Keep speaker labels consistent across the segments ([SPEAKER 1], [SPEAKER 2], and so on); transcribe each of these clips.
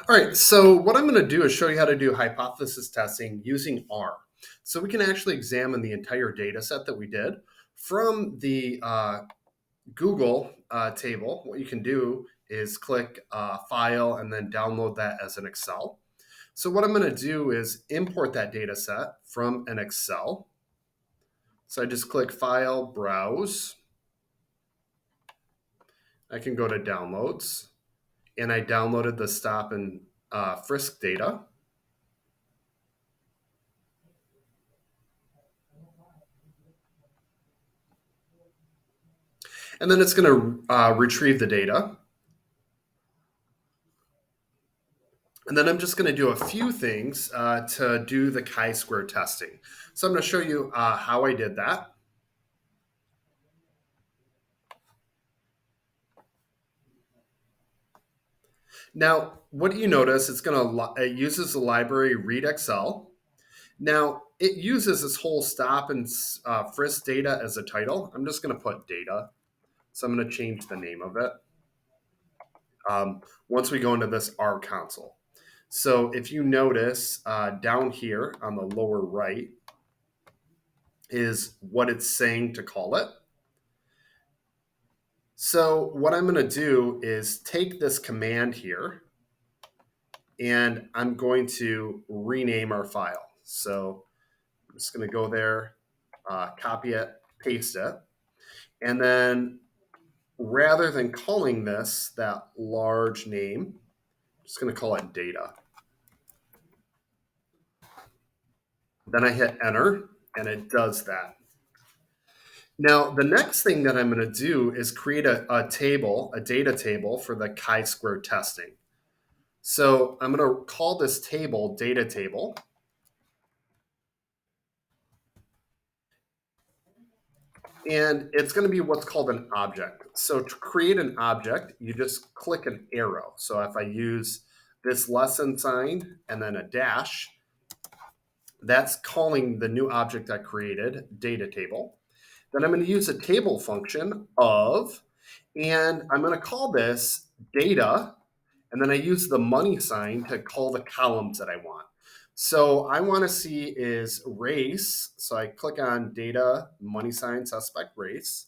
[SPEAKER 1] All right, so what I'm going to do is show you how to do hypothesis testing using R. So we can actually examine the entire data set that we did from the Google table. What you can do is click File and then download that as an Excel. So what I'm going to do is import that data set from an Excel. So I just click File, Browse. I can go to Downloads, and I downloaded the stop and frisk data. And then it's going to retrieve the data. And then I'm just going to do a few things to do the chi-square testing. So I'm going to show you how I did that. Now, what do you notice? It uses the library readxl. Now, it uses this whole stop and frisk data as a title. I'm just going to put data. So I'm going to change the name of it once we go into this R console. So if you notice down here on the lower right is what it's saying to call it. So what I'm going to do is take this command here and I'm going to rename our file. So I'm just going to go there, copy it, paste it. And then rather than calling this that large name, I'm just going to call it data. Then I hit enter and it does that. Now, the next thing that I'm going to do is create a data table for the chi-square testing. So I'm going to call this table data table. And it's going to be what's called an object. So to create an object, you just click an arrow. So if I use this lesson sign and then a dash, that's calling the new object I created, data table. Then I'm going to use a table function of, and I'm going to call this data, and then I use the money sign to call the columns that I want. So I want to see is race. So I click on data, money sign, suspect, race.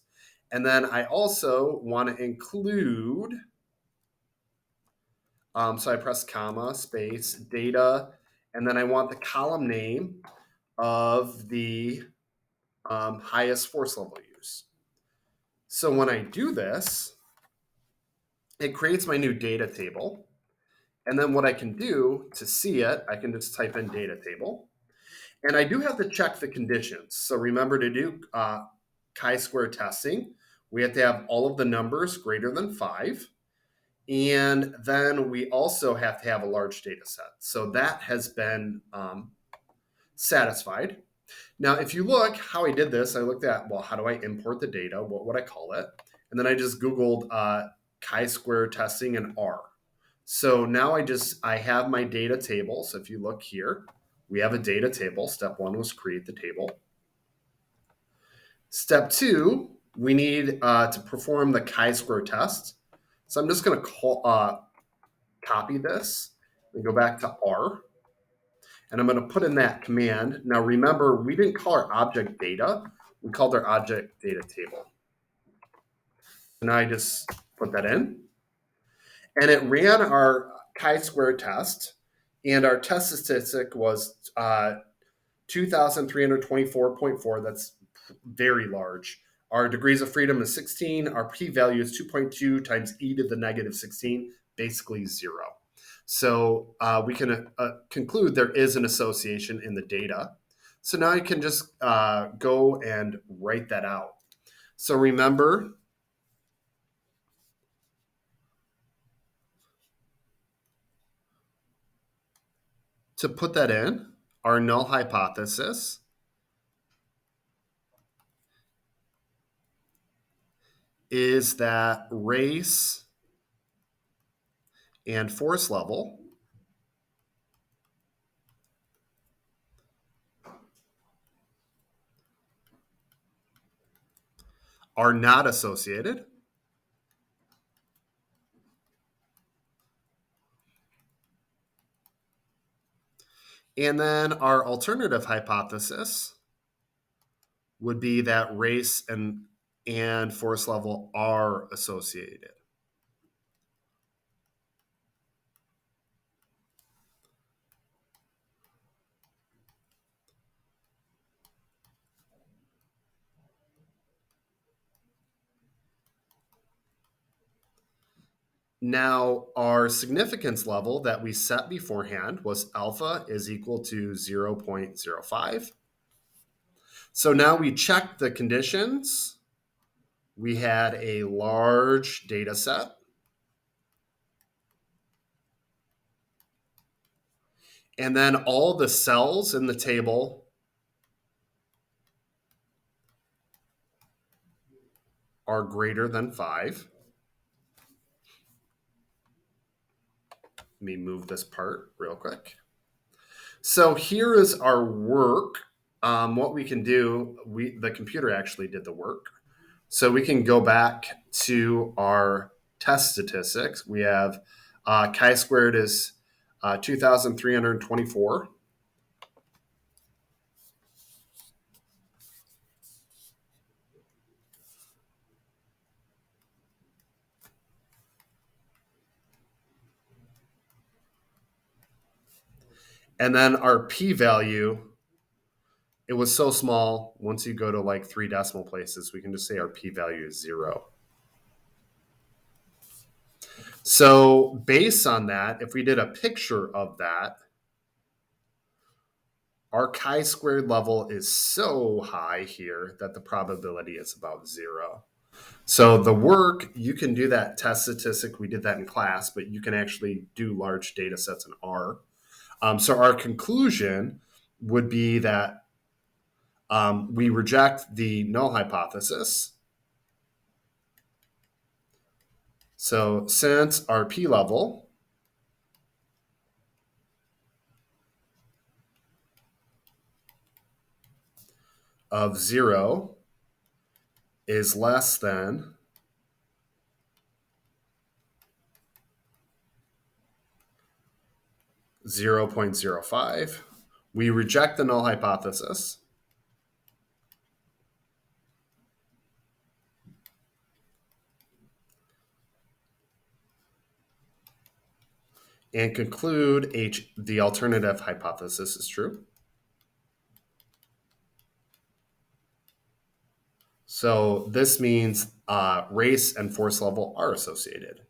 [SPEAKER 1] And then I also want to include, so I press comma, space, data, and then I want the column name of the highest force level use. So when I do this, it creates my new data table. And then what I can do to see it, I can just type in data table. And I do have to check the conditions. So remember to do chi-square testing. We have to have all of the numbers greater than 5. And then we also have to have a large data set. So that has been satisfied. Now, if you look how I did this, I looked at, well, how do I import the data? What would I call it? And then I just Googled chi-square testing in R. So now I have my data table. So if you look here, we have a data table. Step 1 was create the table. Step 2, we need to perform the chi-square test. So I'm just going to copy this and go back to R. And I'm going to put in that command. Now remember, we didn't call our object data. We called our object data table. And I just put that in. And it ran our chi-square test. And our test statistic was 2,324.4. That's very large. Our degrees of freedom is 16. Our p-value is 2.2 times e to the negative 16, basically 0. So we can conclude there is an association in the data. So now I can just go and write that out. So remember, to put that in, our null hypothesis is that race and force level are not associated. And then our alternative hypothesis would be that race and force level are associated. Now, our significance level that we set beforehand was alpha is equal to 0.05. So now we check the conditions. We had a large data set. And then all the cells in the table are greater than 5. Let me move this part real quick. So here is our work. What we can do, the computer actually did the work. So we can go back to our test statistics. We have chi-squared is 2,324. And then our p-value, it was so small, once you go to like 3 decimal places, we can just say our p-value is 0. So based on that, if we did a picture of that, our chi-squared level is so high here that the probability is about 0. So the work, you can do that test statistic. We did that in class, but you can actually do large data sets in R. So our conclusion would be that we reject the null hypothesis. So since our p level of 0 is less than 0.05, we reject the null hypothesis. And conclude the alternative hypothesis is true. So this means race and force level are associated.